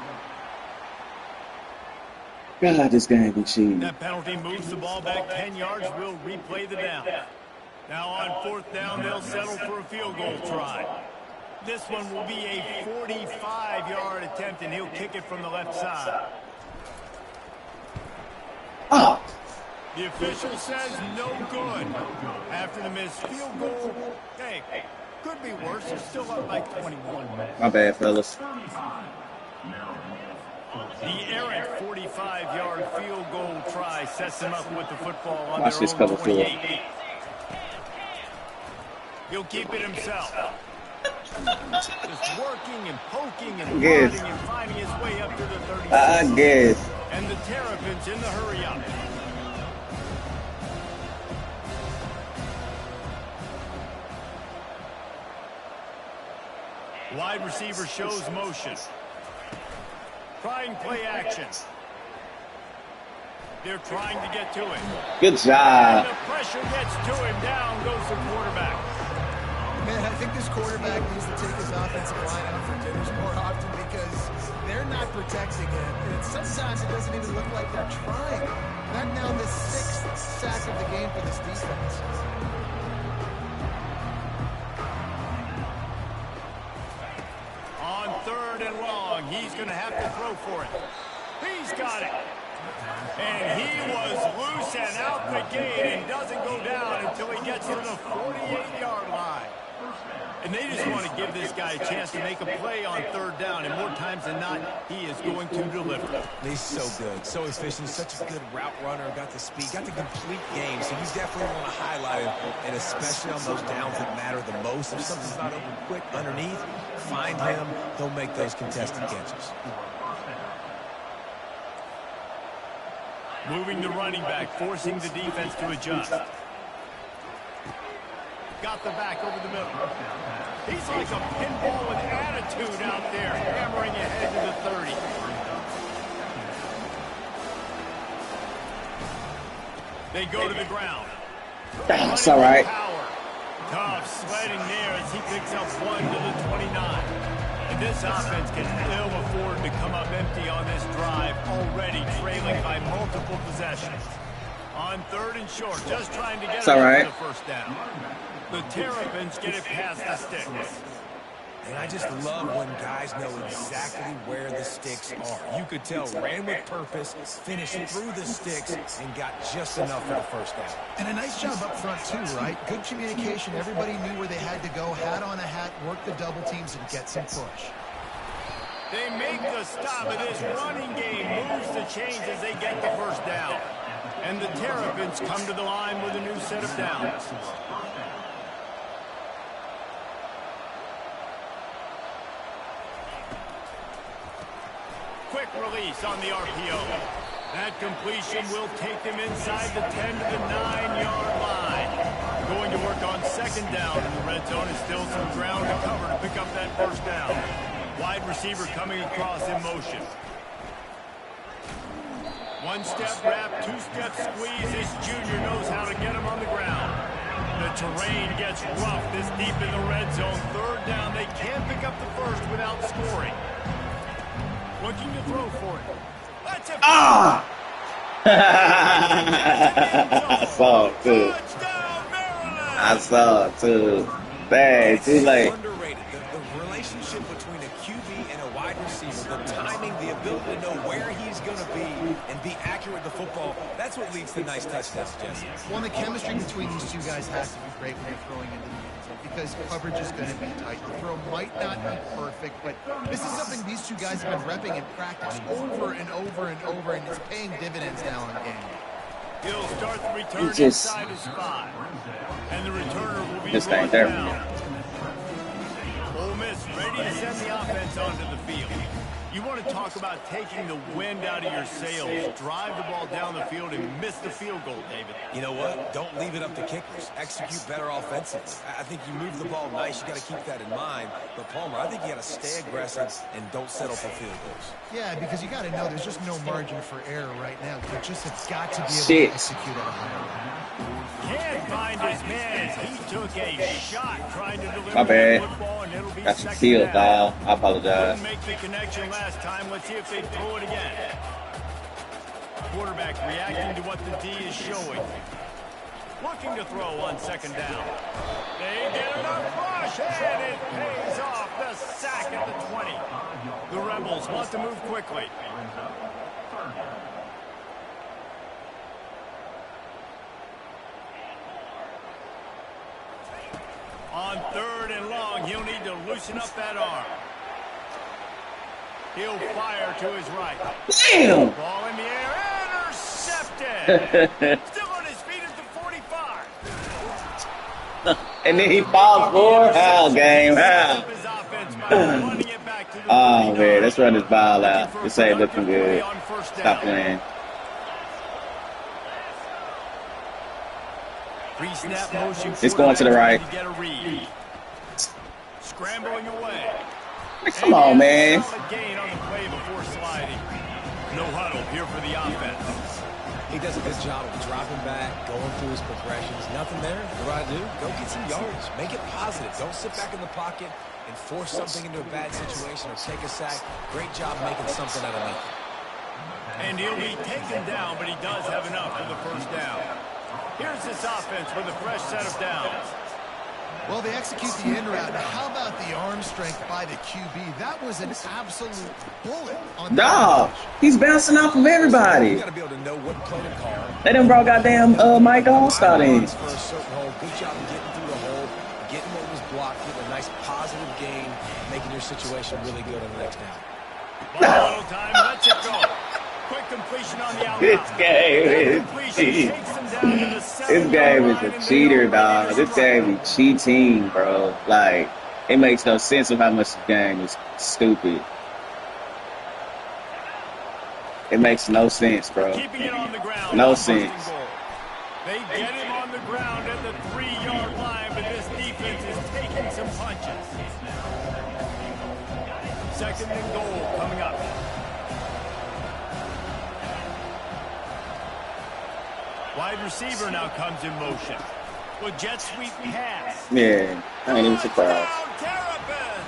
God, this game be cheating. that penalty moves the ball back 10 yards. We'll replay the down. Now on fourth down, they'll settle for a field goal try. This one will be a 45-yard attempt, and he'll kick it from the left side. Oh. The official says no good. After the missed field goal, hey, could be worse. They're still up by 21. My bad, fellas. The errant 45-yard field goal try sets them up with the football on Watch their this own cover 28. He'll keep it himself. Just working and poking and prodding and finding his way up to the 36. I guess. And the Terrapins in the hurry-up. Wide receiver shows motion. Trying play action. They're trying to get to it. Good job. And the pressure gets to him. Down goes the quarterback. Man, I think this quarterback needs to take his offensive line out for dinners more often because they're not protecting him. And sometimes it doesn't even look like they're trying. That now the 6th sack of the game for this defense. On third and long, he's going to have to throw for it. He's got it. And he was loose and out the gate and doesn't go down until he gets to the 48-yard line. And they just want to give this guy a chance to make a play on third down. And more times than not, he is going to deliver. He's so good, so efficient, such a good route runner, got the speed, got the complete game. So you definitely want to highlight him, and especially on those downs that matter the most. If something's not open quick underneath, find him. He'll make those contested catches. Moving the running back, forcing the defense to adjust. Got the back over the middle. He's like a pinball with attitude out there, hammering ahead to the 30. They go to the ground. That's all right. Power. Tough sledding there as he picks up 1 to the 29. And this offense can ill afford to come up empty on this drive, already trailing by multiple possessions. On third and short, just trying to get it right. the first down. The Terrapins get it past the sticks. And I just love when guys know exactly where the sticks are. You could tell, ran with purpose, finished through the sticks, and got just enough for the first down. And a nice job up front, too, right? Good communication. Everybody knew where they had to go, hat on a hat, work the double teams, and get some push. They make the stop, and this running game moves the chains as they get the first down. And the Terrapins come to the line with a new set of downs. Quick release on the RPO. That completion will take them inside the 10 to the 9-yard line. Going to work on second down in the red zone, and still some ground to cover to pick up that first down. Wide receiver coming across in motion. One-step wrap, two-step squeeze. This junior knows how to get him on the ground. The terrain gets rough this deep in the red zone. Third down, they can't pick up the first without scoring. Looking to throw for it. That's a I saw it too. I saw it too. Dang, too late. Underrated. The relationship between a QB and a wide receiver, the timing, the ability to know where he's going to be and be accurate with the football, that's what leads to nice touchdowns, Jesse. Well, the chemistry between these two guys has to be great when they're throwing into the end zone because coverage is going to be tight. The throw might not be perfect, but this is something these two guys have been repping in practice over and over and over, and it's paying dividends now in game. He'll start the return inside his spot. And the returner will be brought down. Ole Miss ready to send the offense onto the field. You want to talk about taking the wind out of your sails. Drive the ball down the field and miss the field goal, David. You know what? Don't leave it up to kickers. Execute better offensively. I think you move the ball nice. You got to keep that in mind. But, Palmer, I think you got to stay aggressive and don't settle for field goals. Yeah, because you got to know there's just no margin for error right now. You just have got to be able to execute at a higher level. Can't find his man. He took a shot trying to deliver My bad. the football, and it'll be That's a second kill, down. dog. I apologize. Couldn't make the connection last time. Let's see if they throw it again. Quarterback reacting to what the D is showing. Looking to throw on second down. They get enough rush, and it pays off. The sack at the 20. The Rebels want to move quickly. On third and long, he'll need to loosen up that arm. He'll fire to his right. Damn! Ball in the air, intercepted. Still on his feet at the 45. And then he falls for how, game? How? His offense by running it back to the Oh, 39. man, let's run this ball out. This ain't looking good. On first down. Stop playing. Pre-snap motion. It's going to the right. To get a read. Scrambling away. Come on, man. Solid gain on the play before sliding. No huddle here for the offense. He does a good job of dropping back, going through his progressions. Nothing there. What do? Go get some yards. Make it positive. Don't sit back in the pocket and force something into a bad situation or take a sack. Great job making something out of nothing. And he'll be taken down, but he does have enough for the first down. Here's this offense with a fresh set of downs. Well, they execute the in route. Now, how about the arm strength by the QB? That was an absolute bullet on Dog, he's bouncing off of everybody. You got to be able to know what play to call. They done brought goddamn Mike Allstott in. For a certain hole. Good job of getting through the hole, getting what was blocked, getting a nice positive gain, making your situation really good on the next down. Ball a little time, lets it go. Quick completion on the outside. This game is cheat. This game is a cheater, dog. This game is cheating, bro. Like, it makes no sense of how much this game is stupid. It makes no sense, bro. Keeping it on the ground. No sense. They get him on the ground at the 3-yard line, but this defense is taking some punches. Second and goal coming up. Wide receiver now comes in motion. With jet sweep pass. Yeah, I ain't even surprised. Touchdown, Terrapins!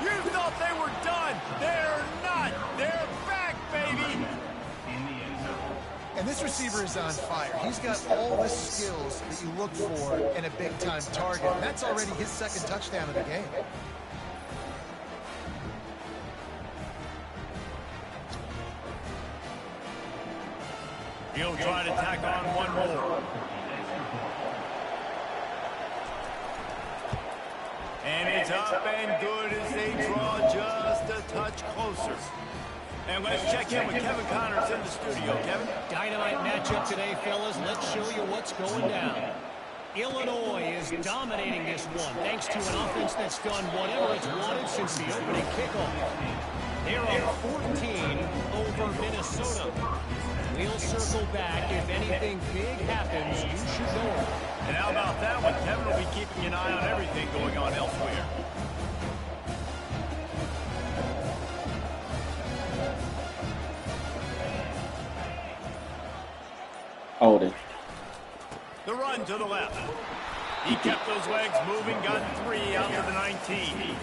You thought they were done. They're not. They're back, baby. And this receiver is on fire. He's got all the skills that you look for in a big-time target. And that's already his second touchdown of the game. He'll try to tack on one more. And it's up and good as they draw just a touch closer. And let's check in with Kevin Connors in the studio. Kevin? Dynamite matchup today, fellas. Let's show you what's going down. Illinois is dominating this one, thanks to an offense that's done whatever it's wanted since the opening kickoff. They're up 14 over Minnesota. We'll circle back. If anything big happens, you should know. And how about that one? Kevin will be keeping an eye on everything going on elsewhere. Hold it. The run to the left. He kept those legs moving, got 3 out of the 19.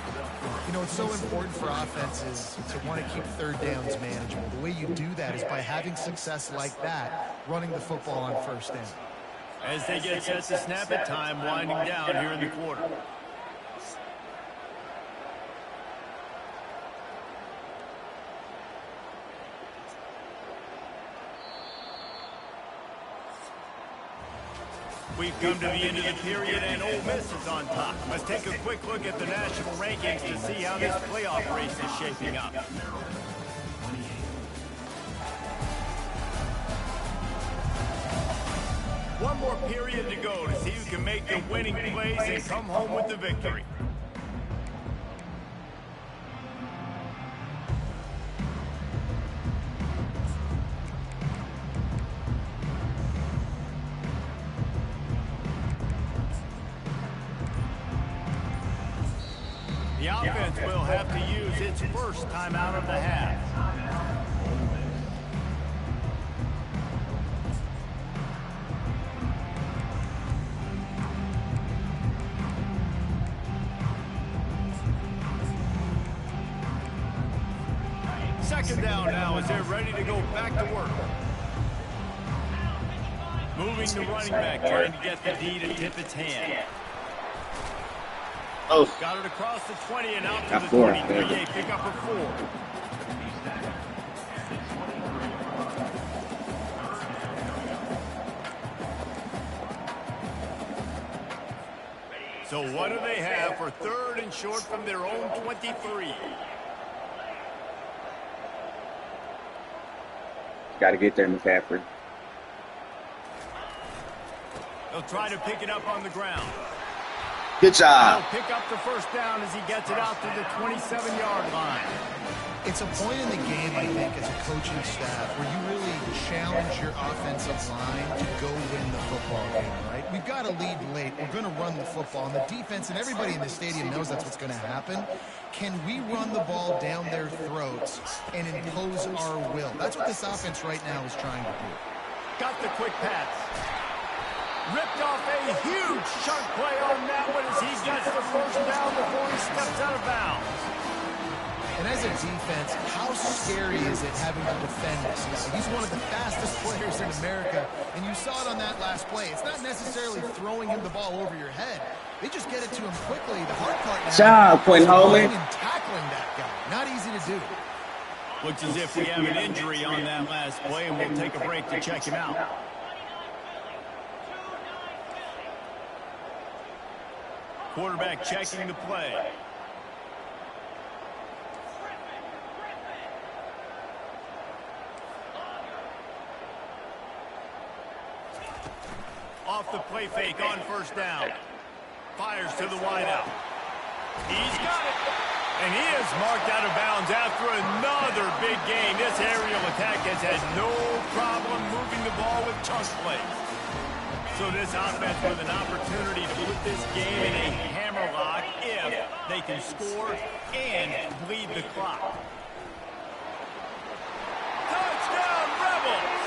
You know, it's so important for offenses to want to keep third downs manageable. The way you do that is by having success like that, running the football on first down. As they get set to snap it, time winding down here in the quarter. We've come to the end of the period, and Ole Miss is on top. Let's take a quick look at the national rankings to see how this playoff race is shaping up. One more period to go to see who can make the winning plays and come home with the victory. The offense will have to use its first timeout of the half. Second down now as they're ready to go back to work. Moving the running back, trying to get the D to tip its hand. Oh, Got it across the 20 and out to got the 4. 23. Pick up a 4. So what do they have for third and short from their own 23? Got to get there, McCaffrey. They'll try to pick it up on the ground. Good job. He'll pick up the first down as he gets it out to the 27-yard line. It's a point in the game, I think, as a coaching staff, where you really challenge your offensive line to go win the football game, right? We've got to lead late. We're going to run the football. And the defense and everybody in the stadium knows that's what's going to happen. Can we run the ball down their throats and impose our will? That's what this offense right now is trying to do. Got the quick pass. Ripped off a huge chunk play on that one as he gets the first down before he steps out of bounds. And as a defense, how scary is it having to defend this guy? He's one of the fastest players in America, and you saw it on that last play. It's not necessarily throwing him the ball over your head. They just get it to him quickly. The hard part now is running and tackling that guy. Not easy to do. Looks as if we have an injury on that last play, and we'll take a break to check him out. Quarterback checking the play. Off the play fake on first down. Fires to the wideout. He's got it. And he is marked out of bounds after another big game. This aerial attack has had no problem moving the ball with chunk plays. So this offense with an opportunity to put this game in a hammerlock if they can score and bleed the clock. Touchdown, Rebels!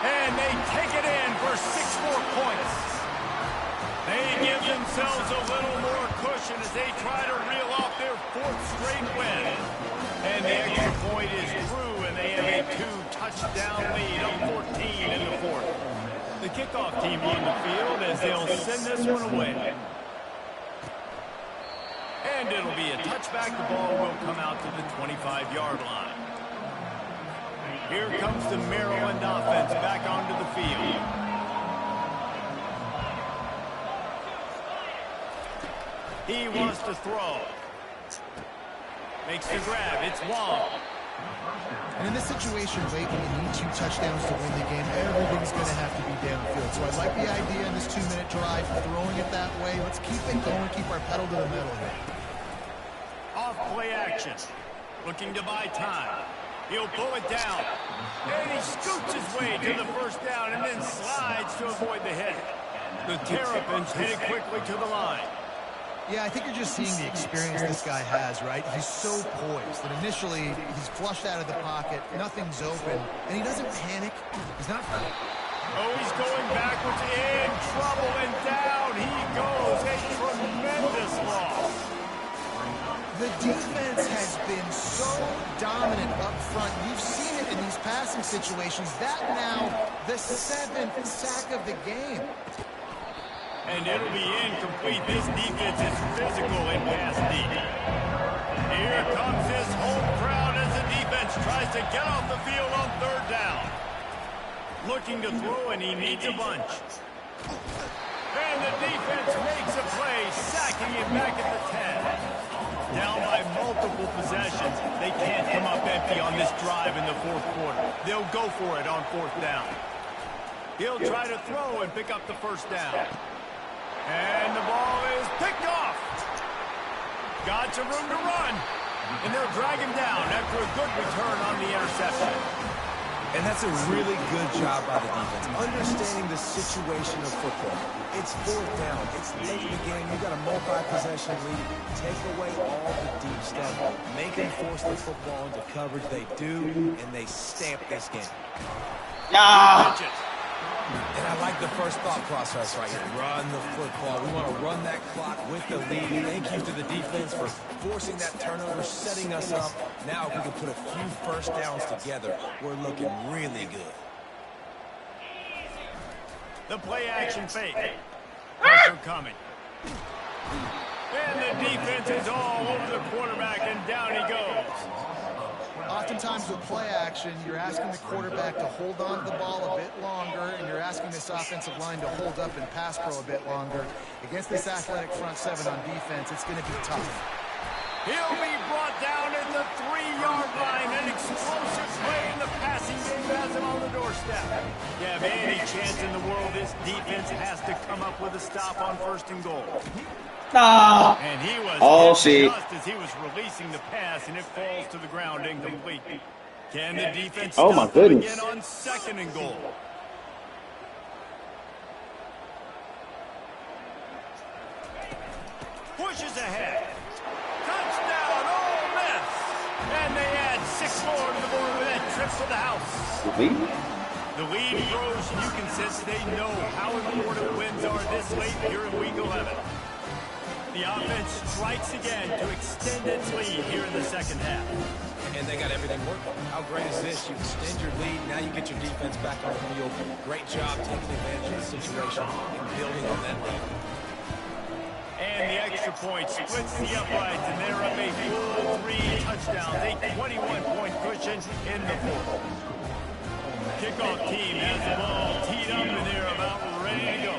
And they take it in for 6 more points. They give themselves a little more cushion as they try to reel off their 4th straight win. And the extra point is true, and they have a 2-touchdown lead of 14 in the 4th. The kickoff team on the field as they'll send this one away. And it'll be a touchback. The ball will come out to the 25-yard line. Here comes the Maryland offense back onto the field. He wants to throw. Makes the grab. It's Wong. And in this situation, late when you need 2 touchdowns to win the game, everything's going to have to be downfield. So I like the idea in this 2-minute drive, throwing it that way. Let's keep it going, keep our pedal to the metal here. Off play action. Looking to buy time. He'll pull it down. And he scoots his way to the first down and then slides to avoid the hit. The Terrapins headed quickly to the line. Yeah, I think you're just seeing the experience this guy has, right? He's so poised that initially he's flushed out of the pocket, nothing's open, and he doesn't panic. He's not... Oh, he's going backwards, in trouble, and down he goes. A tremendous loss. The defense has been so dominant up front. You've seen it in these passing situations. That now the 7th sack of the game. And it'll be incomplete. This defense is physical in pass deep. Here comes this home crowd as the defense tries to get off the field on 3rd down. Looking to throw, and he needs a bunch. And the defense makes a play, sacking him back at the 10. Down by multiple possessions. They can't come up empty on this drive in the 4th quarter. They'll go for it on 4th down. He'll try to throw and pick up the 1st down. And the ball is picked off. Got some room to run. And they'll drag him down after a good return on the interception. And that's a really good job by the defense, understanding the situation of football. It's 4th down. It's late in the game. You got a multi-possession lead. Take away all the deep stuff. Make them force the football into coverage. They do, and they stamp this game. Ah! And I like the first thought process right here. Run the football. We want to run that clock with the lead. Thank you to the defense for forcing that turnover, setting us up. Now if we can put a few first downs together, we're looking really good. The play action fake. Pressure coming. And the defense is all over the quarterback, and down he goes. Oftentimes with play action, you're asking the quarterback to hold on to the ball a bit longer, and you're asking this offensive line to hold up and pass pro a bit longer. Against this athletic front 7 on defense, it's going to be tough. He'll be brought down at the 3-yard line. An explosive play in the passing game has him on the doorstep. Yeah, any chance in the world, this defense has to come up with a stop on 1st and goal. Ah! And he was just as he was releasing the pass, and it falls to the ground incomplete. Can the defense stop him again on 2nd and goal? Pushes ahead. Touchdown, Ole Miss! And they add 6 more to the board with that trip to the house. The lead grows, and you can sense they know how important wins are this late here in Week 11. The offense strikes again to extend its lead here in the 2nd half. And they got everything working. How great is this? You extend your lead, now you get your defense back on the field. Great job taking advantage of the situation and building on that lead. And the extra point splits the uprights, and they're up a full 3 touchdowns, a 21-point cushion in the 4th. Kickoff team has the ball teed up, and they're about ready to go.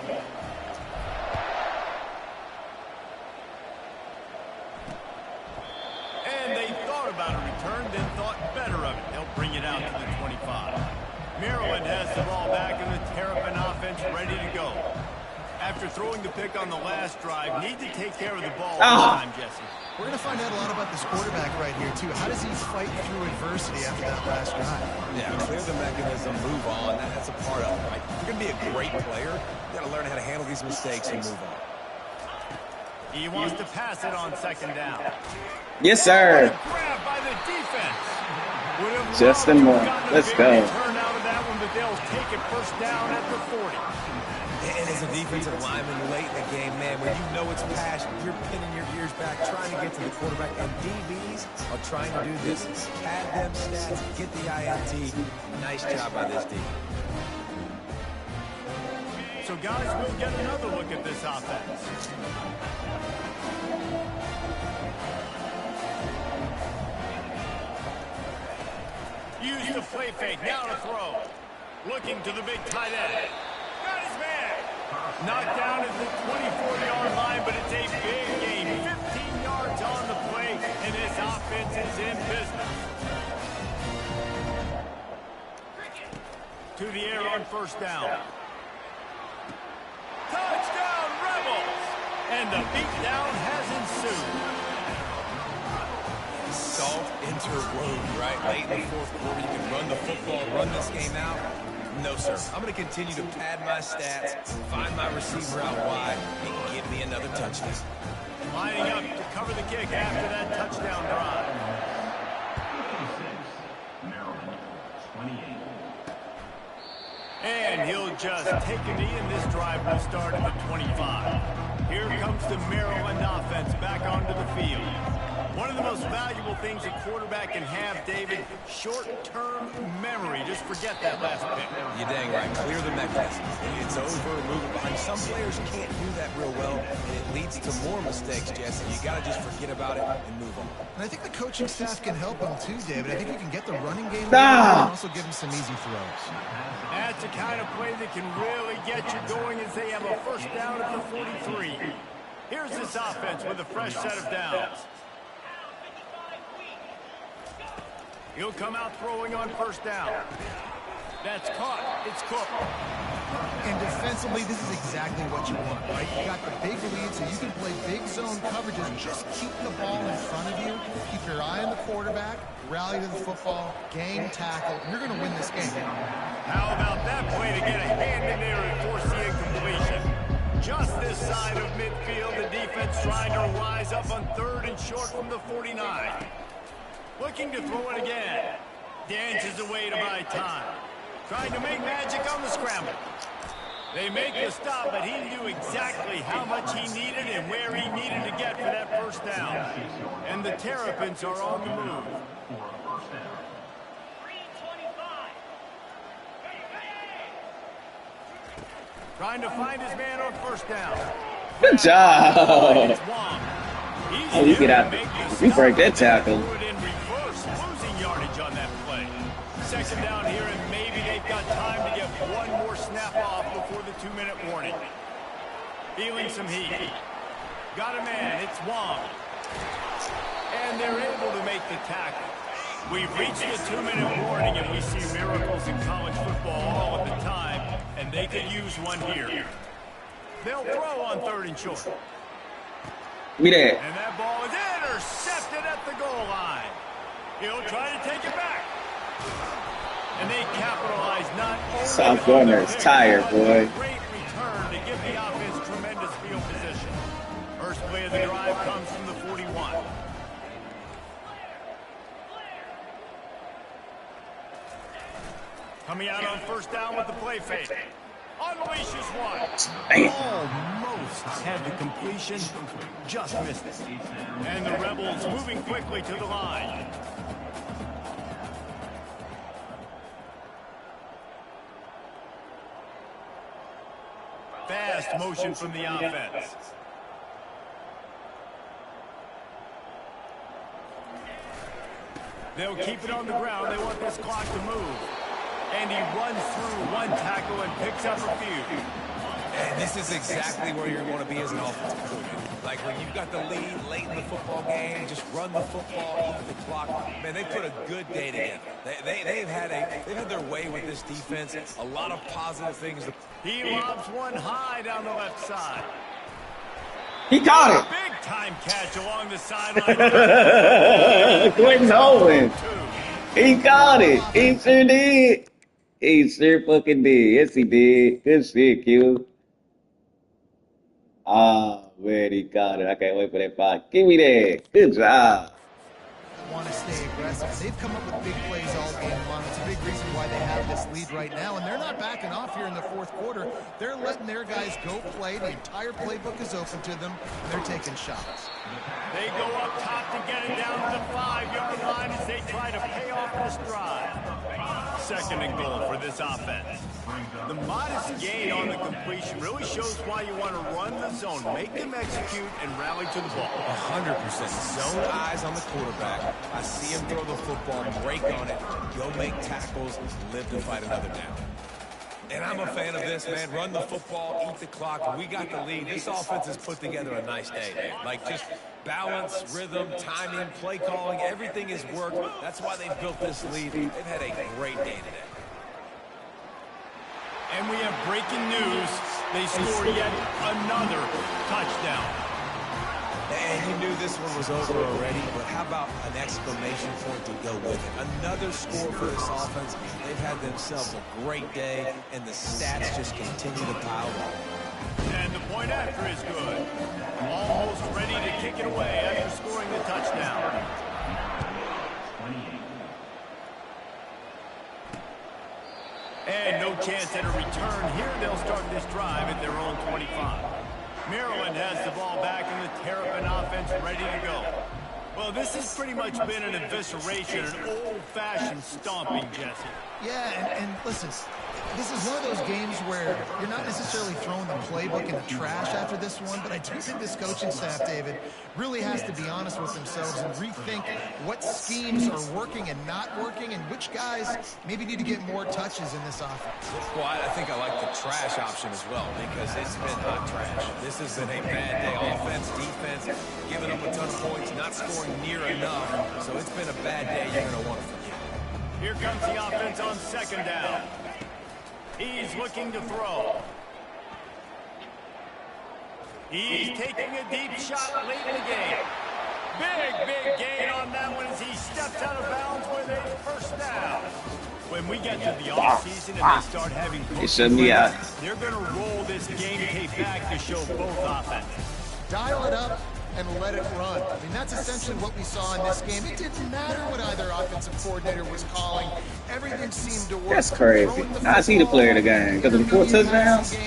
And they thought about a return, then thought better of it. They'll bring it out to the 25. Maryland has the ball back, and the Terrapin offense ready to go. After throwing the pick on the last drive, need to take care of the ball this time, Jesse. We're going to find out a lot about this quarterback right here, too. How does he fight through adversity after that last drive? Yeah, clear the mechanism, move on. That's a part of it, right? If you're going to be a great player, you got to learn how to handle these mistakes and move on. He wants to pass it on 2nd down. Yes, sir. Grab by the defense. Justin Moore. Let's go. Turn out of that one, but they'll take it 1st down at the 40. And as a defensive lineman late in the game, man, when you know it's passion, you're pinning your ears back, trying to get to the quarterback, and DBs are trying to do this. Pad them stats, get the INT. Nice job by this D. So, guys, we'll get another look at this offense. Use the play fake, now to throw. Looking to the big tight end. Got his man. Knocked down at the 24-yard line, but it's a big game. 15 yards on the play, and this offense is in business. To the air on 1st down. Touchdown, Rebels! And the beatdown has ensued. Salt into your word, right? Late in the fourth quarter, you can run the football, run this game out. No, sir. I'm going to continue to pad my stats, find my receiver out wide, and give me another touchdown. Lining up to cover the kick after that touchdown drive. And he'll just take a knee, and this drive will start at the 25. Here comes the Maryland offense back onto the field. One of the most valuable things a quarterback can have, David, short-term memory. Just forget that last pick. You're dang right. Clear the mechanism. It's over, move it behind. Some players can't do that real well, and it leads to more mistakes, Jesse. You got to just forget about it and move on. And I think the coaching staff can help him too, David. I think you can get the running game and also give him some easy throws. That's the kind of play that can really get you going as they have a first down at the 43. Here's this offense with a fresh set of downs. He'll come out throwing on first down. That's caught. It's Cook. And defensively, this is exactly what you want, right? You got the big lead, so you can play big zone coverages. Just keep the ball in front of you. Keep your eye on the quarterback. Rally to the football. Game tackle. You're going to win this game. How about that play to get a hand in there and force the incompletion? Just this side of midfield, the defense trying to rise up on 3rd and short from the 49. Looking to throw it again. Dances away to buy time. Trying to make magic on the scramble. They make the stop, but he knew exactly how much he needed and where he needed to get for that first down. And the Terrapins are on the move. Trying to find his man on first down. Good job. Oh, you get out. You break that tackle. Losing yardage on that play. Second down here, and maybe they've got time to get one more snap off before the 2-minute warning. Feeling some heat. Got a man. It's Wong. And they're able to make the tackle. We've reached the 2-minute warning, and we see miracles in college football all of the time, and they could use one here. They'll throw on 3rd and short. Me that. And that ball is intercepted at the goal line. He'll try to take it back. And they capitalize not only South Gardner's tired, boy. Great return to give the offense tremendous field position. First play of the drive comes from the 41. Coming out on first down with the play fake. Unleashes one. Almost had the completion. Just missed it. And the Rebels moving quickly to the line. Fast motion from the offense. They'll keep it on the ground. They want this clock to move. And he runs through one tackle and picks up a few. And this is exactly where you want to be as an offensive coordinator. Like when you've got the lead late in the football game, just run the football, eat the clock. Man, they put a good day together. They've had their way with this defense. A lot of positive things. He lobs one high down the left side. He caught it. Big time catch along the sideline. Quentin Owen. He caught it. He sure did. He sure fucking did. Yes, he did. Good shit, Q. Oh, man, he caught it. I can't wait for that fight. Give me that. Good job. Want to stay aggressive. They've come up with big plays all game long. It's a big reason why they have this lead right now, and they're not backing off here in the fourth quarter. They're letting their guys go play. The entire playbook is open to them, and they're taking shots. They go up top to get it down to the 5-yard line as they try to pay off this drive. Second and goal for this offense. The modest gain on the completion really shows why you want to run the zone, make them execute, and rally to the ball. 100%. Zone eyes on the quarterback. I see him throw the football, break on it, go make tackles, live to fight another down. And I'm a fan of this, man. Run the football, eat the clock. We got the lead. This offense has put together a nice day, man. Like just balance, rhythm, timing, play calling, everything has worked. That's why they've built this lead. They've had a great day today. And we have breaking news. They score yet another touchdown. And you knew this one was over already, but how about an exclamation point to go with it? Another score for this offense. They've had themselves a great day, and the stats just continue to pile up. And the point after is good. Almost ready to kick it away after scoring the touchdown. And no chance at a return here. They'll start this drive at their own 25. Maryland has the ball back in the Terrapin offense ready to go. Well, this has pretty much been an evisceration, an old-fashioned stomping, Jesse. Yeah, and listen, this is one of those games where you're not necessarily throwing the playbook in the trash after this one, but I do think this coaching staff, David, really has to be honest with themselves and rethink what schemes are working and not working and which guys maybe need to get more touches in this offense. Well, I think I like the trash option as well because it's been hot trash. This has been a bad day. Offense, defense, giving them a ton of points, not scoring near enough. So it's been a bad day you're going to want to forget. Here comes the offense on second down. He's looking to throw. He's taking a deep shot late in the game. Big gain on that one as he steps out of bounds with a first down. When we get to the offseason and they start having they're going to roll this game tape back to show both offenses. Dial it up and let it run. I mean, that's essentially what we saw in this game. It didn't matter what either offensive coordinator was calling. Everything seemed to work. That's crazy. I see the player of the game because of the 4 touchdowns. The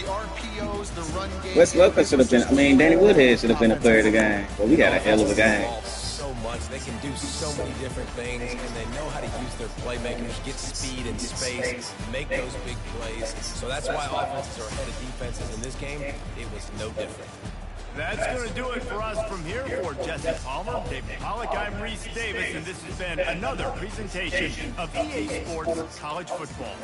RPOs, the run game. Wes Welker should have been. I mean, Danny Woodhead should have been a player of the game. But we got a hell of a game. So much. They can do so many different things, and they know how to use their playmakers, get speed and space, make those big plays. So that's why offenses are ahead of defenses in this game. It was no different. That's going to do it for us from here. For Jesse Palmer, David Pollack, I'm Reese Davis, and this has been another presentation of EA Sports College Football.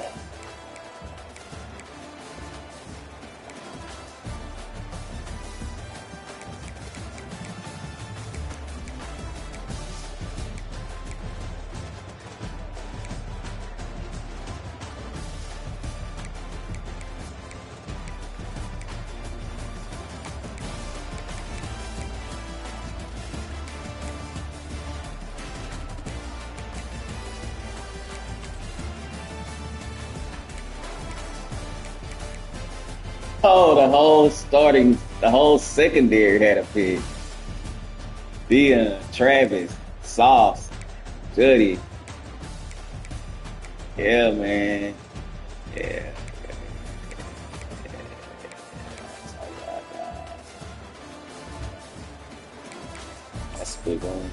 Oh, the whole secondary had a pick. Dion, Travis, Sauce, Juddy. Yeah, man. Yeah. That's a big one.